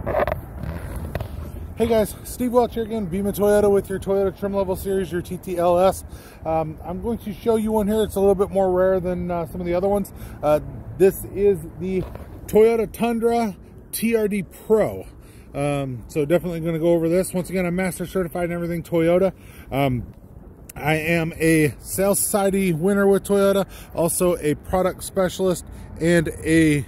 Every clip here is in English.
Hey guys, Steve Welch here again, Beaman Toyota with your Toyota Trim Level Series, your TTLS. I'm going to show you one here. It's a little bit more rare than some of the other ones. This is the Toyota Tundra TRD Pro. So definitely going to go over this. Once again, I'm master certified and everything Toyota. I am a sales society winner with Toyota, also a product specialist and a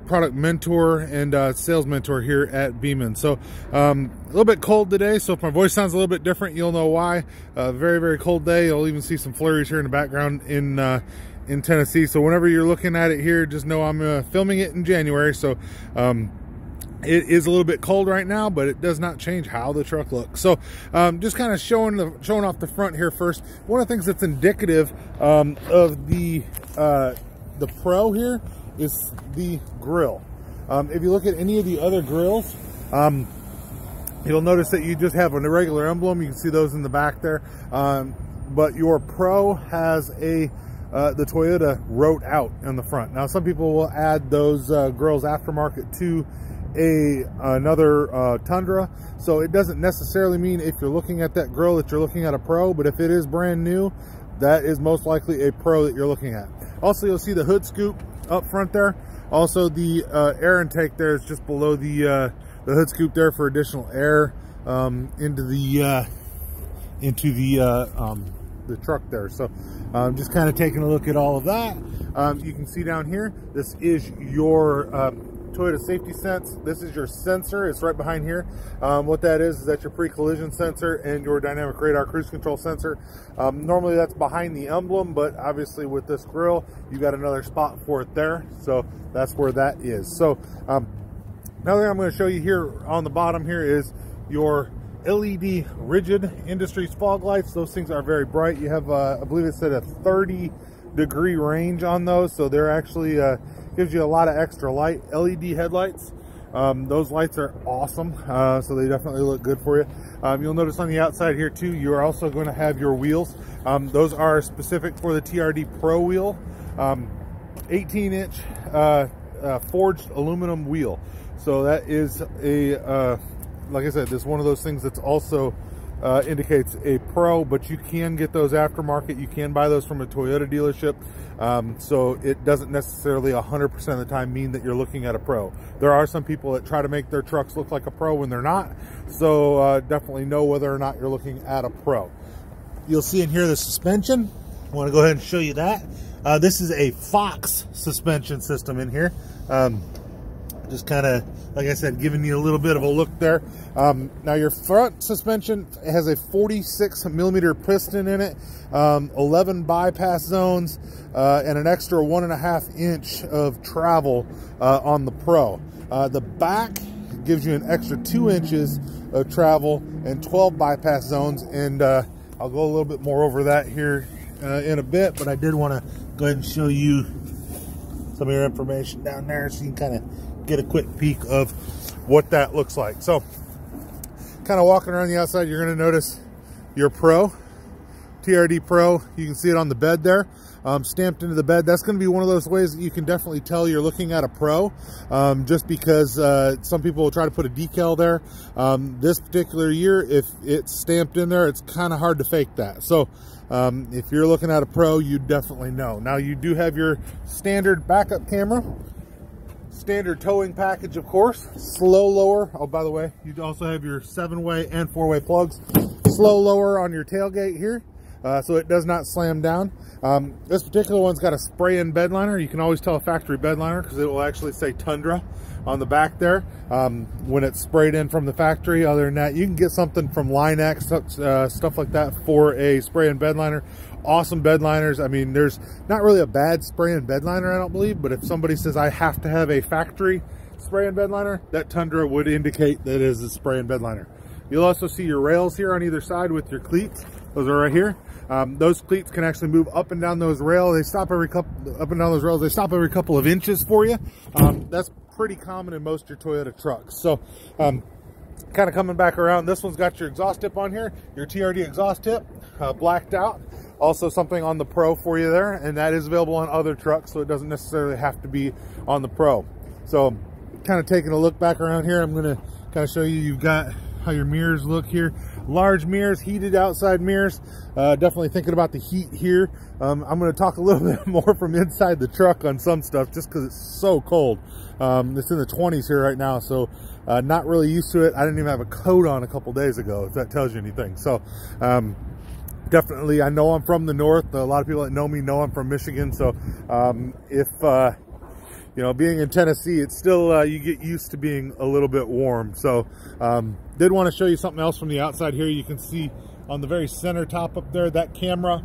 product mentor and sales mentor here at Beaman. So a little bit cold today, so if my voice sounds a little bit different, you'll know why. Very, very cold day. You'll even see some flurries here in the background in Tennessee. So whenever you're looking at it here, just know I'm filming it in January. So it is a little bit cold right now, but it does not change how the truck looks. So just kind of showing off the front here first. One of the things that's indicative of the Pro here is the grill. If you look at any of the other grills, you'll notice that you just have a regular emblem. You can see those in the back there. But your Pro has the Toyota wrote out on the front. Now, some people will add those grills aftermarket to another Tundra. So it doesn't necessarily mean if you're looking at that grill that you're looking at a Pro, but if it is brand new, that is most likely a Pro that you're looking at. Also, you'll see the hood scoop up front there. Also, the air intake there is just below the hood scoop there for additional air into the truck there. So just kind of taking a look at all of that. You can see down here, this is your Toyota Safety Sense. This is your sensor. It's right behind here. What that is that your pre-collision sensor and your dynamic radar cruise control sensor. Normally that's behind the emblem, but obviously with this grill, you got another spot for it there. So that's where that is. So another thing I'm going to show you here on the bottom here is your LED rigid industries fog lights. Those things are very bright. You have, I believe it said a 30-degree range on those. So they're actually, gives you a lot of extra light. LED headlights, those lights are awesome, so they definitely look good for you. You'll notice on the outside here too, you are also going to have your wheels. Those are specific for the TRD Pro wheel, 18-inch forged aluminum wheel. So that is a, like I said, this is one of those things that's also indicates a Pro, but you can get those aftermarket. You can buy those from a Toyota dealership. So it doesn't necessarily 100% of the time mean that you're looking at a Pro. There are some people that try to make their trucks look like a Pro when they're not. So definitely know whether or not you're looking at a Pro. You'll see in here the suspension. I want to go ahead and show you that. This is a Fox suspension system in here. Just kind of, like I said, giving you a little bit of a look there. Now your front suspension has a 46mm piston in it, 11 bypass zones, and an extra 1.5 inch of travel on the Pro. The back gives you an extra 2 inches of travel and 12 bypass zones, and I'll go a little bit more over that here in a bit, but I did want to go ahead and show you some of your information down there so you can kind of get a quick peek of what that looks like. So kind of walking around the outside, you're going to notice your Pro, TRD Pro. You can see it on the bed there, stamped into the bed. That's going to be one of those ways that you can definitely tell you're looking at a Pro, just because some people will try to put a decal there. This particular year, if it's stamped in there, it's kind of hard to fake that. So if you're looking at a Pro, you definitely know. Now you do have your standard backup camera, standard towing package, of course, slow lower. Oh, by the way, you also have your 7-way and 4-way plugs. Slow lower on your tailgate here, so it does not slam down. This particular one's got a spray-in bed liner. You can always tell a factory bed liner because it will actually say Tundra on the back there when it's sprayed in from the factory. Other than that, you can get something from Line X, stuff like that for a spray-in bed liner. Awesome bed liners. I mean, there's not really a bad spray-in bed liner, I don't believe, but if somebody says I have to have a factory spray-in bed liner, that Tundra would indicate that it is a spray-in bed liner. You'll also see your rails here on either side with your cleats. Those are right here. Those cleats can actually move up and down those rails. They stop every couple of inches for you. That's pretty common in most of your Toyota trucks. So kind of coming back around, this one's got your exhaust tip on here, your TRD exhaust tip, blacked out. Also something on the Pro for you there, and that is available on other trucks, so it doesn't necessarily have to be on the Pro. So kind of taking a look back around here, I'm going to kind of show you, you've got how your mirrors look here. Large mirrors, heated outside mirrors. Definitely thinking about the heat here. I'm going to talk a little bit more from inside the truck on some stuff just because it's so cold. It's in the 20s here right now, so not really used to it. I didn't even have a coat on a couple days ago, if that tells you anything. So definitely, I know I'm from the north. A lot of people that know me know I'm from Michigan. So if you know, being in Tennessee, it's still, you get used to being a little bit warm. So did want to show you something else from the outside here. You can see on the very center top up there, that camera,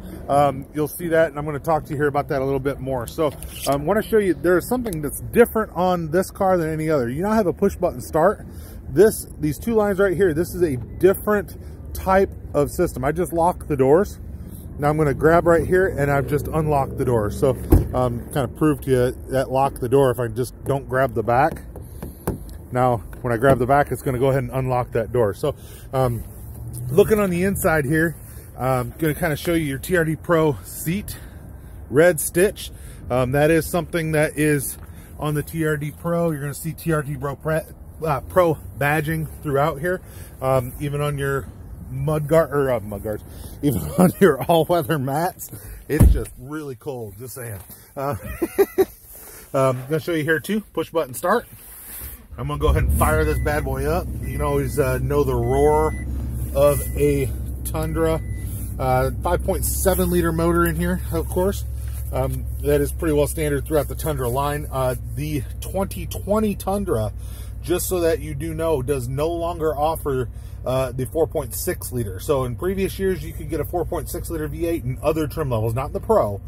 you'll see that, and I'm going to talk to you here about that a little bit more. So I want to show you, there's something that's different on this car than any other. You now have a push button start. These two lines right here, this is a different type of system. I just locked the doors. Now I'm going to grab right here, and I've just unlocked the door. So kind of prove to you that lock the door if I just don't grab the back. Now when I grab the back, it's going to go ahead and unlock that door. So looking on the inside here, I'm going to kind of show you your TRD Pro seat, red stitch. That is something that is on the TRD Pro. You're going to see TRD Pro badging throughout here, even on your mud guards, even on your all-weather mats. It's just really cold, just saying. I'm gonna show you here too, push button start. I'm gonna go ahead and fire this bad boy up. You can always know the roar of a Tundra. 5.7 liter motor in here, of course. That is pretty well standard throughout the Tundra line. The 2020 Tundra, just so that you do know, does no longer offer the 4.6 liter. So in previous years, you could get a 4.6 liter V8 in other trim levels, not the Pro,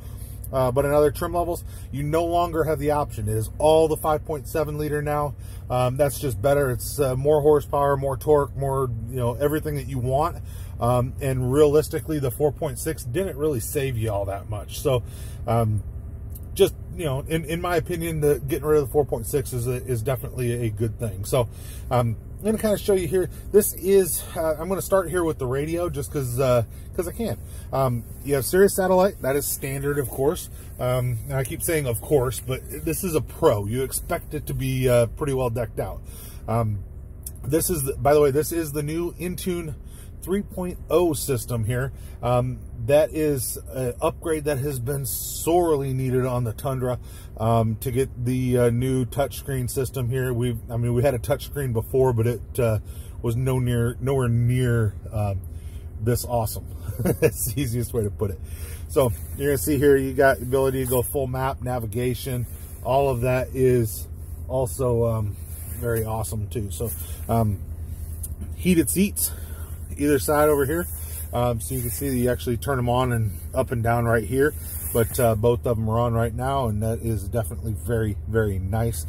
but in other trim levels, you no longer have the option. It is all the 5.7 liter now. That's just better. It's more horsepower, more torque, more, you know, everything that you want. And realistically, the 4.6 didn't really save you all that much. So just, you know, in my opinion, getting rid of the 4.6 is definitely a good thing. So I'm going to kind of show you here. This is, I'm going to start here with the radio just because I can. You have Sirius satellite. That is standard, of course. And I keep saying of course, but this is a Pro. You expect it to be pretty well decked out. This is, by the way, this is the new Intune 3.0 system here. That is an upgrade that has been sorely needed on the Tundra to get the new touchscreen system here. We had a touchscreen before, but it was nowhere near this awesome. That's the easiest way to put it. So you're gonna see here, you got the ability to go full map, navigation. All of that is also very awesome too. So heated seats either side over here, so you can see that you actually turn them on and up and down right here, but both of them are on right now, and that is definitely very, very nice.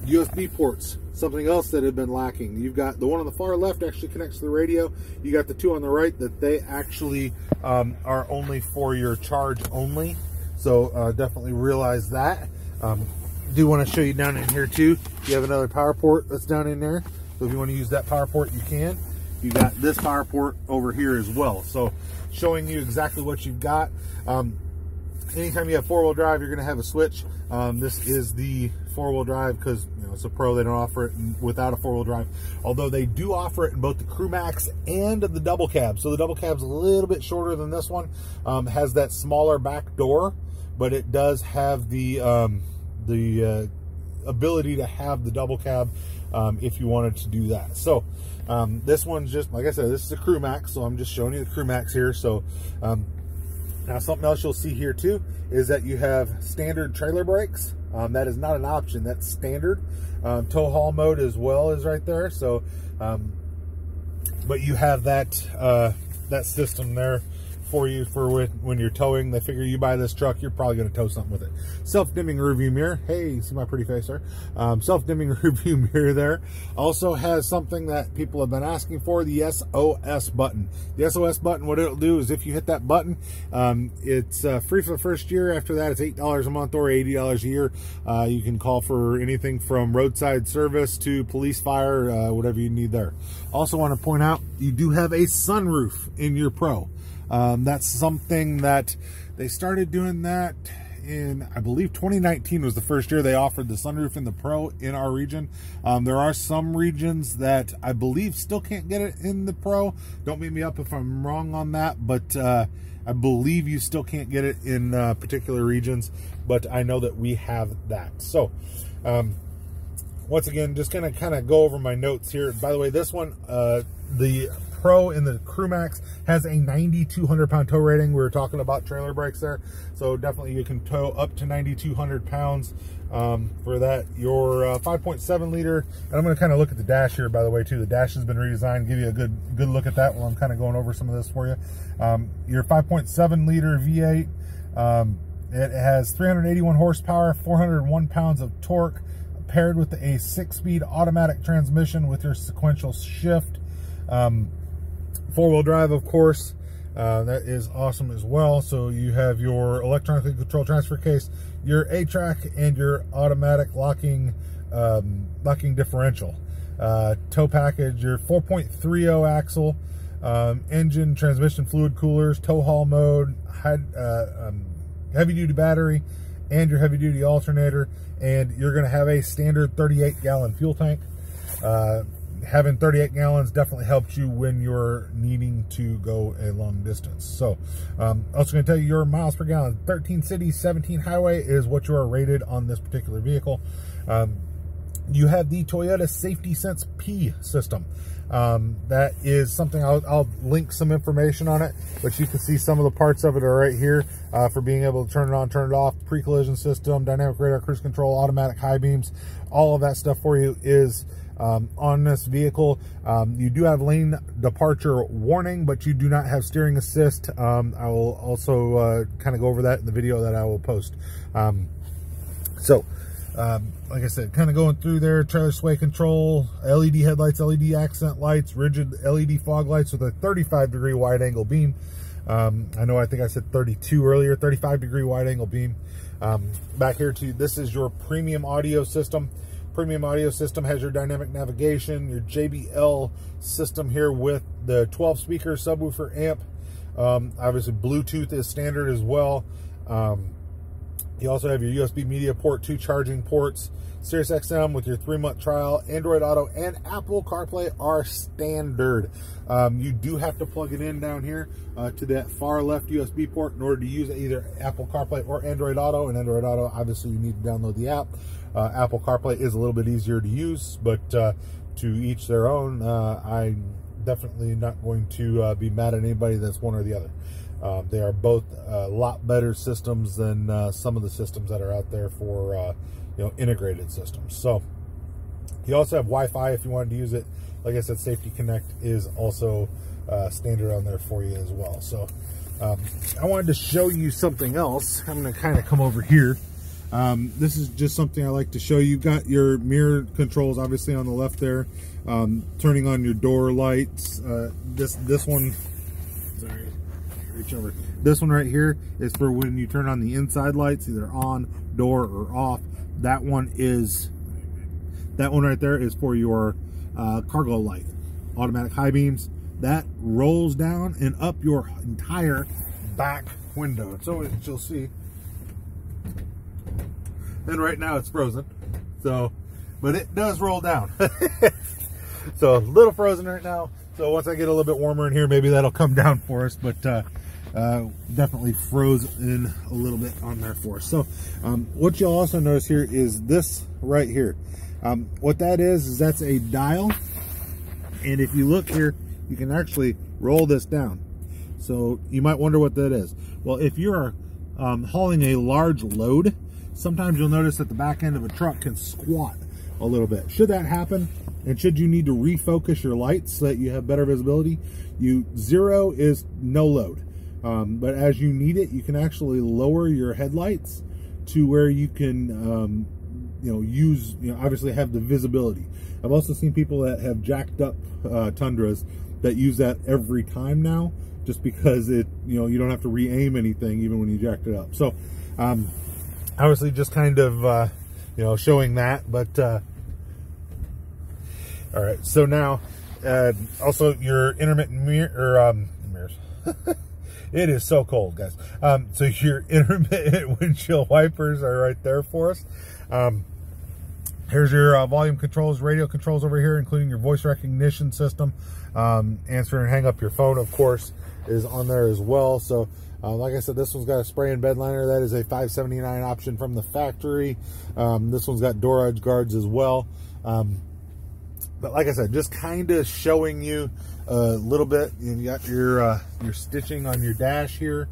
USB ports, something else that had been lacking. You've got the one on the far left actually connects to the radio. You got the two on the right that they actually are only for your charge only, so definitely realize that. Do want to show you down in here too, you have another power port that's down in there, so if you want to use that power port, you can. You got this power port over here as well, so showing you exactly what you've got. Anytime you have four-wheel drive, you're going to have a switch. This is the four-wheel drive because, you know, it's a Pro. They don't offer it without a four-wheel drive, although they do offer it in both the Crew Max and the double cab. So the double cab's a little bit shorter than this one. Has that smaller back door, but it does have the ability to have the double cab if you wanted to do that. So this one's just, like I said, this is a Crew Max, so I'm just showing you the Crew Max here. So now something else you'll see here too is that you have standard trailer brakes. That is not an option, that's standard. Tow haul mode as well is right there. So but you have that that system there for you for when you're towing. They figure you buy this truck, you're probably going to tow something with it. Self-dimming rearview mirror. Hey, see my pretty face there? Self-dimming rearview mirror there. Also has something that people have been asking for, the SOS button. The SOS button, what it'll do is if you hit that button, it's free for the first year. After that, it's $8 a month or $80 a year. You can call for anything from roadside service to police, fire, whatever you need there. Also want to point out, you do have a sunroof in your Pro. That's something that they started doing that in, I believe 2019 was the first year they offered the sunroof in the Pro in our region. There are some regions that I believe still can't get it in the Pro. Don't beat me up if I'm wrong on that, but I believe you still can't get it in particular regions, but I know that we have that. So once again, just gonna kind of go over my notes here. By the way, this one, the Pro in the Crew Max has a 9,200 pound tow rating. We were talking about trailer brakes there, so definitely you can tow up to 9,200 pounds for that. Your 5.7 liter, and I'm going to kind of look at the dash here, by the way, too. The dash has been redesigned. Give you a good look at that while I'm kind of going over some of this for you. Your 5.7 liter V8, it has 381 horsepower, 401 pounds of torque, paired with a 6-speed automatic transmission with your sequential shift. 4-wheel drive, of course, that is awesome as well. So you have your electronically controlled transfer case, your A-track, and your automatic locking differential. Tow package, your 4.30 axle, engine, transmission fluid coolers, tow haul mode, heavy duty battery, and your heavy duty alternator. And you're going to have a standard 38-gallon fuel tank. Having 38 gallons definitely helps you when you're needing to go a long distance. So also going to tell you your miles per gallon, 13 city, 17 highway is what you are rated on this particular vehicle. You have the Toyota Safety Sense P system. That is something I'll link some information on it, but you can see some of the parts of it are right here for being able to turn it on, turn it off, pre-collision system, dynamic radar, cruise control, automatic high beams. All of that stuff for you is on this vehicle. You do have lane departure warning, but you do not have steering assist. I will also kind of go over that in the video that I will post. Like I said, kind of going through there, trailer sway control, LED headlights, LED accent lights, rigid LED fog lights with a 35-degree wide angle beam. I think I said 32 earlier, 35-degree wide angle beam. Back here too, this is your premium audio system. Premium audio system has your dynamic navigation, your JBL system here with the 12 speaker subwoofer amp. Obviously Bluetooth is standard as well. You also have your USB media port, 2 charging ports, Sirius XM with your 3-month trial, Android Auto and Apple CarPlay are standard. You do have to plug it in down here to that far left USB port in order to use either Apple CarPlay or Android Auto. And Android Auto, obviously you need to download the app. Apple CarPlay is a little bit easier to use, but to each their own. I'm definitely not going to be mad at anybody that's one or the other. They are both a lot better systems than some of the systems that are out there for integrated systems. So you also have Wi-Fi if you wanted to use it. Like I said, Safety Connect is also standard on there for you as well. So I wanted to show you something else. I'm going to kind of come over here. This is just something I like to show you. You've got your mirror controls obviously on the left there, turning on your door lights. This one, sorry, reach over. This one right here is for when you turn on the inside lights, either on, door, or off. That one right there is for your cargo light, automatic high beams. That rolls down and up your entire back window. So you'll see. And right now it's frozen, so, but it does roll down. So a little frozen right now. So once I get a little bit warmer in here, maybe that'll come down for us, but definitely froze in a little bit on there for us. So what you'll also notice here is this right here. What that is that's a dial. And if you look here, you can actually roll this down. So you might wonder what that is. Well, if you're hauling a large load, sometimes you'll notice that the back end of a truck can squat a little bit. Should that happen, and should you need to refocus your lights so that you have better visibility, 0 is no load. But as you need it, you can actually lower your headlights to where you can, obviously have the visibility. I've also seen people that have jacked up Tundras that use that every time now, just because you don't have to re-aim anything even when you jacked it up. So, obviously just kind of, showing that, but, all right. So now, also your intermittent mirrors, It is so cold, guys. So your intermittent windshield wipers are right there for us. Here's your volume controls, radio controls over here, including your voice recognition system. Answer and hang up your phone, of course, is on there as well. So like I said, this one's got a spray and bed liner. That is a $579 option from the factory. This one's got door edge guards as well. But like I said, just kind of showing you a little bit. You got your stitching on your dash here.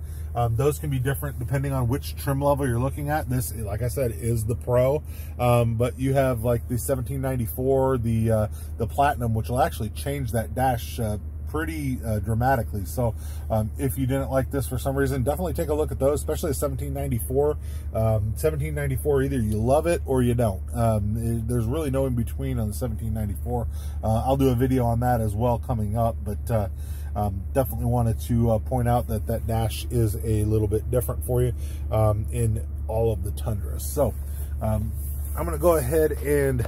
Those can be different depending on which trim level you're looking at. This, like I said, is the Pro, but you have like the 1794, the Platinum, which will actually change that dash pretty dramatically. So if you didn't like this for some reason, definitely take a look at those, especially the 1794. 1794, either you love it or you don't. There's really no in between on the 1794. I'll do a video on that as well coming up, but definitely wanted to point out that that dash is a little bit different for you in all of the Tundras. So I'm going to go ahead and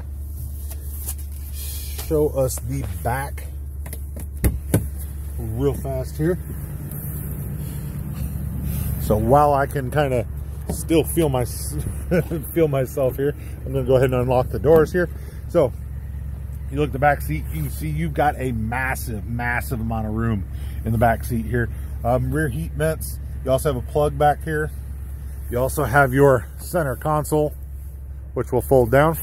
show us the back real fast here. So while I can kind of still feel myself here, I'm going to go ahead and unlock the doors here. So you look at the back seat, you can see you've got a massive amount of room in the back seat here. Rear heat vents. You also have a plug back here. You also have your center console, which will fold down.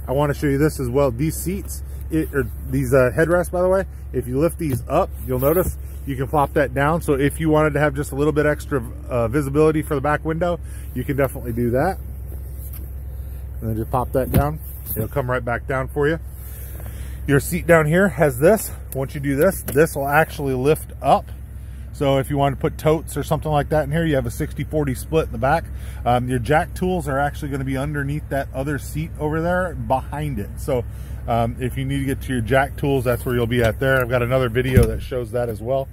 I want to show you this as well. These seats, these headrests, by the way, if you lift these up, you'll notice you can plop that down. So if you wanted to have just a little bit extra visibility for the back window, you can definitely do that. And then just pop that down. It'll come right back down for you. Your seat down here has this. Once you do this, this will actually lift up. So if you want to put totes or something like that in here, you have a 60-40 split in the back. Your jack tools are actually going to be underneath that other seat over there behind it. So if you need to get to your jack tools, that's where you'll be at there. I've got another video that shows that as well.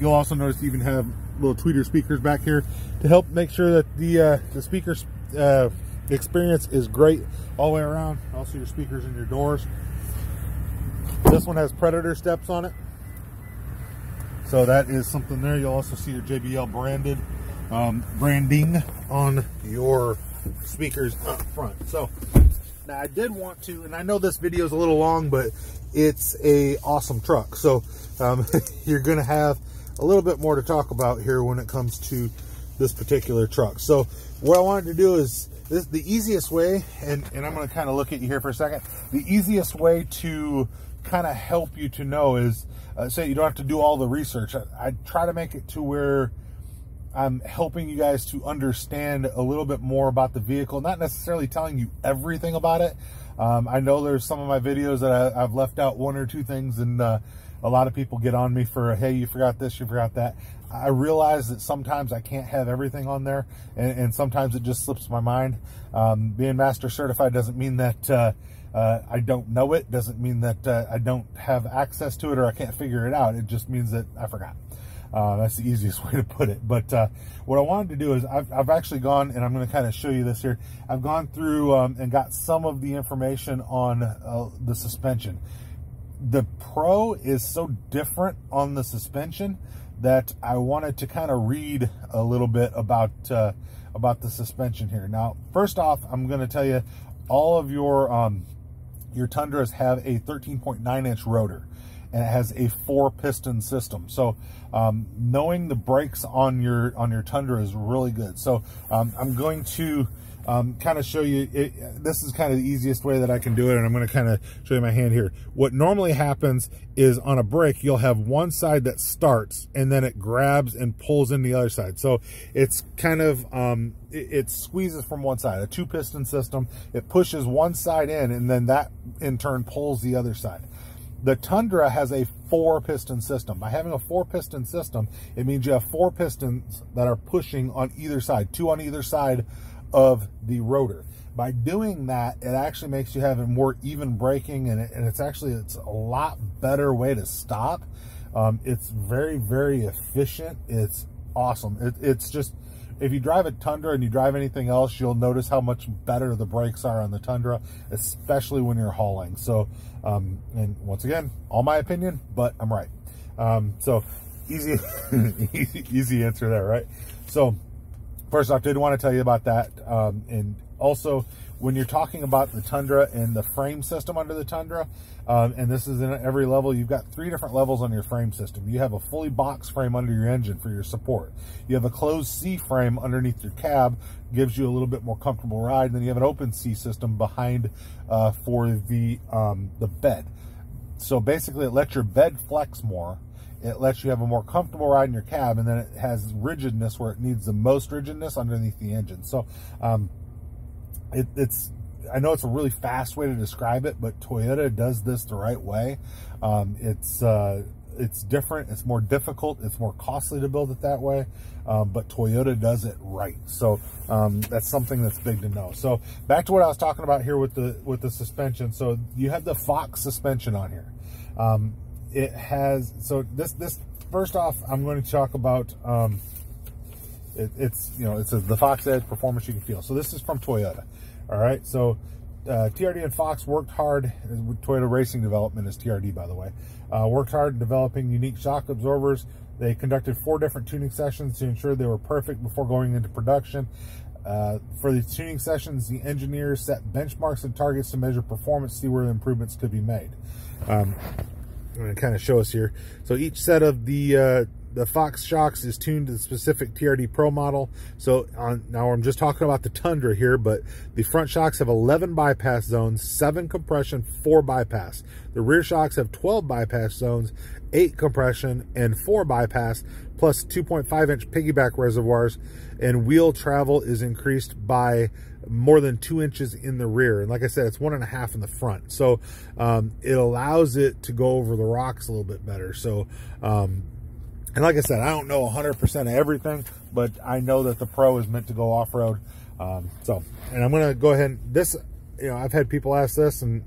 You'll also notice you even have little tweeter speakers back here to help make sure that the speakers experience is great all the way around. Also your speakers and your doors. This one has Predator steps on it, so that is something there. You'll also see your JBL branded branding on your speakers up front. So now I did want to, and I know this video is a little long, but it's a awesome truck. So you're going to have a little bit more to talk about here when it comes to this particular truck. So what I wanted to do is the easiest way, and I'm going to kind of look at you here for a second. The easiest way to kind of help you to know is, say you don't have to do all the research. I try to make it to where I'm helping you guys to understand a little bit more about the vehicle, not necessarily telling you everything about it. I know there's some of my videos that I've left out one or two things, and a lot of people get on me for, hey, you forgot this, you forgot that. I realize that sometimes I can't have everything on there, and sometimes it just slips my mind. Being master certified doesn't mean that I don't know it, doesn't mean that I don't have access to it or I can't figure it out. It just means that I forgot. That's the easiest way to put it. But what I wanted to do is I've actually gone, and I'm going to kind of show you this here. I've gone through and got some of the information on the suspension. The Pro is so different on the suspension that I wanted to kind of read a little bit about the suspension here. Now, first off, I'm going to tell you all of your Tundras have a 13.9-inch rotor, and it has a 4-piston system. So knowing the brakes on your Tundra is really good. So I'm going to kind of show you, this is kind of the easiest way that I can do it, and I'm going to kind of show you my hand here. What normally happens is on a brake, you'll have one side that starts, and then it grabs and pulls in the other side. So it's kind of, it squeezes from one side, a 2-piston system. It pushes one side in, and then that in turn pulls the other side. The Tundra has a 4-piston system. By having a 4-piston system, it means you have 4 pistons that are pushing on either side, 2 on either side of the rotor. By doing that, it actually makes you have a more even braking, and it's a lot better way to stop. It's very, very efficient. It's awesome. It's just, if you drive a Tundra and you drive anything else, you'll notice how much better the brakes are on the Tundra, especially when you're hauling. So, and once again, all my opinion, but I'm right. So easy, easy answer there, right? So first off, did want to tell you about that. And also, when you're talking about the Tundra and the frame system under the Tundra, and this is in every level, you've got 3 different levels on your frame system. You have a fully box frame under your engine for your support. You have a closed C frame underneath your cab, gives you a little bit more comfortable ride. And then you have an open C system behind for the bed. So basically, it lets your bed flex more. It lets you have a more comfortable ride in your cab, and then it has rigidness where it needs the most rigidness underneath the engine. So it's, I know it's a really fast way to describe it, but Toyota does this the right way. It's different, it's more difficult, it's more costly to build it that way, but Toyota does it right. So that's something that's big to know. So back to what I was talking about here with the suspension. So you have the Fox suspension on here. It has, so this first off, I'm going to talk about it's the Fox Edge performance you can feel. So this is from Toyota. All right, so TRD and Fox worked hard. Toyota Racing Development is TRD, by the way. Worked hard in developing unique shock absorbers. They conducted 4 different tuning sessions to ensure they were perfect before going into production. For the tuning sessions, the engineers set benchmarks and targets to measure performance, see where improvements could be made. I'm going to kind of show us here. So each set of the Fox shocks is tuned to the specific TRD Pro model. So now I'm just talking about the Tundra here, but the front shocks have 11 bypass zones, 7 compression, 4 bypass. The rear shocks have 12 bypass zones, 8 compression, and 4 bypass, plus 2.5-inch piggyback reservoirs, and wheel travel is increased by more than 2 inches in the rear. And like I said, it's 1.5 in the front. So it allows it to go over the rocks a little bit better. So, and like I said, I don't know 100% of everything, but I know that the Pro is meant to go off-road. And I'm going to go ahead and this, I've had people ask this, and,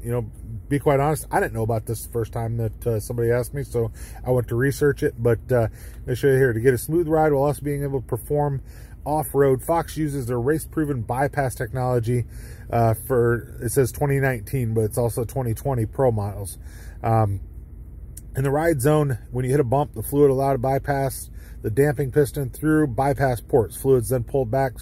be quite honest, I didn't know about this the first time that somebody asked me, so I went to research it. But let me show you here. To get a smooth ride while also being able to perform off-road, Fox uses their race-proven bypass technology it says 2019, but it's also 2020 Pro models. In the ride zone, when you hit a bump, the fluid allowed to bypass the damping piston through bypass ports. Fluids then pulled back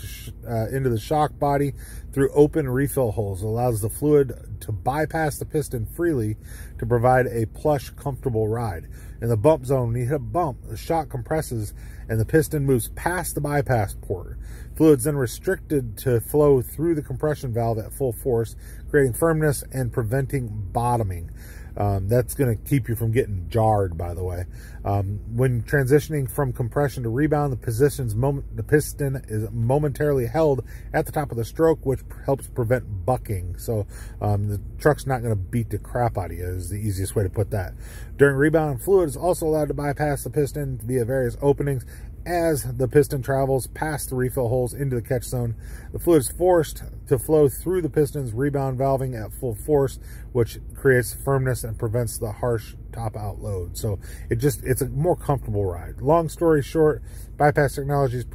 into the shock body through open refill holes. It allows the fluid to bypass the piston freely to provide a plush, comfortable ride. In the bump zone, when you hit a bump, the shock compresses and the piston moves past the bypass port. Fluids then restricted to flow through the compression valve at full force, creating firmness and preventing bottoming. That's going to keep you from getting jarred, by the way. When transitioning from compression to rebound, the piston is momentarily held at the top of the stroke, which helps prevent bucking. So the truck's not going to beat the crap out of you, is the easiest way to put that. During rebound, fluid is also allowed to bypass the piston via various openings. As the piston travels past the refill holes into the catch zone, the fluid is forced to flow through the piston's rebound valving at full force, which creates firmness and prevents the harsh top out load. So it's a more comfortable ride. Long story short, bypass technology is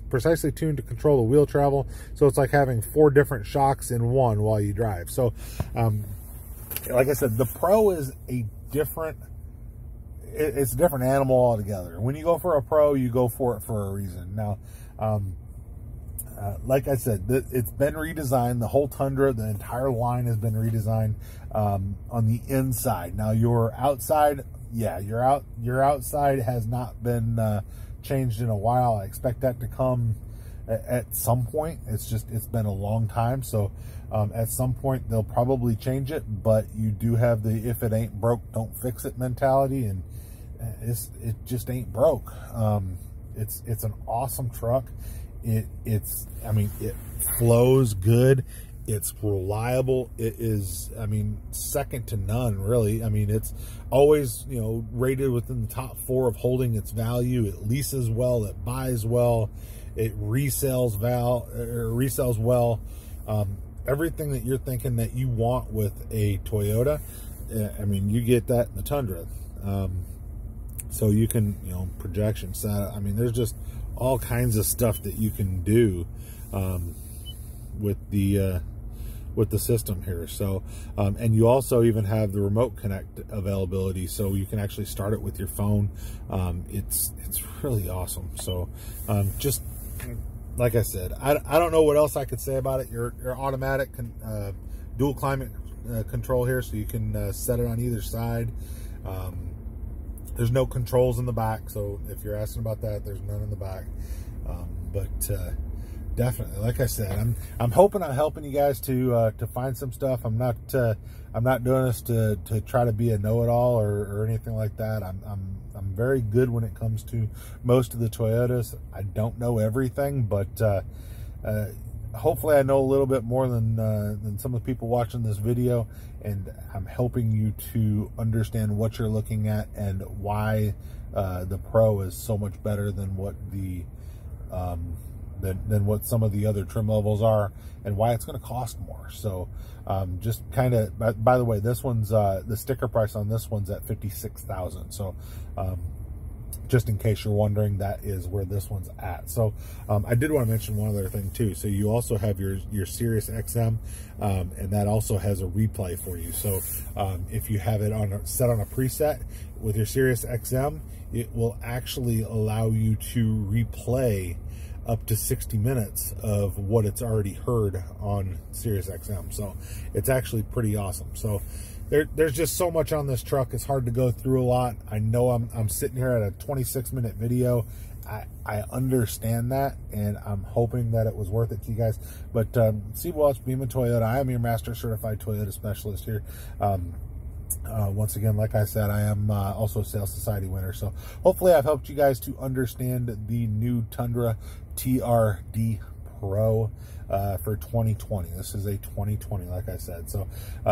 precisely tuned to control the wheel travel. So it's like having 4 different shocks in one while you drive. So like I said, the Pro is a different, it's a different animal altogether. When you go for a Pro, you go for it for a reason. Now, like I said, it's been redesigned. The whole Tundra, the entire line has been redesigned on the inside. Now, your outside, yeah, your outside has not been changed in a while. I expect that to come at some point. It's been a long time. So at some point, they'll probably change it. But you do have the if it ain't broke, don't fix it mentality. And it just ain't broke. It's an awesome truck. It flows good. It's reliable. It is, second to none, really. It's always, rated within the top 4 of holding its value. It leases well. It buys well. It resells well. Everything that you're thinking that you want with a Toyota, you get that in the Tundra. So you can, projection set. There's just all kinds of stuff that you can do with the with the system here. So and you also even have the remote connect availability, so you can actually start it with your phone. It's really awesome. So just like I said, I don't know what else I could say about it. Your automatic dual climate control here, so you can set it on either side. There's no controls in the back, so if you're asking about that, there's none in the back. But definitely, like I said, I'm hoping I'm helping you guys to find some stuff. I'm not doing this to try to be a know-it-all or anything like that. I'm very good when it comes to most of the Toyotas. I don't know everything, but hopefully I know a little bit more than some of the people watching this video, and I'm helping you to understand what you're looking at and why the Pro is so much better than what the than what some of the other trim levels are, and why it's going to cost more. So just kind of, by the way, this one's the sticker price on this one's at $56,000. So just in case you're wondering, that is where this one's at. So I did want to mention one other thing too. So you also have your Sirius XM, and that also has a replay for you. So if you have it set on a preset with your Sirius XM, it will actually allow you to replay up to 60 minutes of what it's already heard on Sirius XM. So it's actually pretty awesome. So there's just so much on this truck. It's hard to go through a lot. I know I'm sitting here at a 26-minute video. I understand that, and I'm hoping that it was worth it to you guys. But Steve Welch, Beaman Toyota. I am your Master Certified Toyota Specialist here. Once again, like I said, I am also a Sales Society winner. So hopefully I've helped you guys to understand the new Tundra TRD Pro for 2020. This is a 2020, like I said. So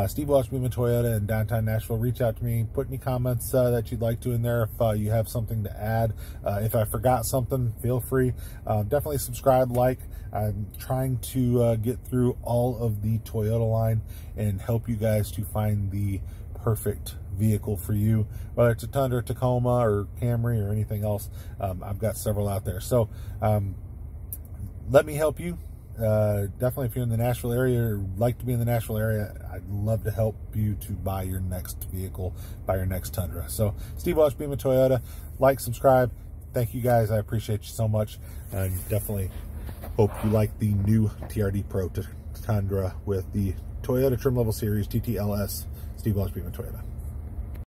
Steve Welch, Beaman Toyota in downtown Nashville. Reach out to me. Put any comments that you'd like to in there if you have something to add. If I forgot something, feel free. Definitely subscribe, like. I'm trying to get through all of the Toyota line and help you guys to find the perfect vehicle for you, whether it's a Tundra, Tacoma, or Camry, or anything else. I've got several out there. So let me help you. Definitely, if you're in the Nashville area or like to be in the Nashville area, I'd love to help you to buy your next vehicle, buy your next Tundra. So Steve Welch, Beaman Toyota. Like, subscribe. Thank you guys. I appreciate you so much. And definitely hope you like the new TRD Pro Tundra with the Toyota Trim Level Series TTLS. Steve Welch, Beaman Toyota.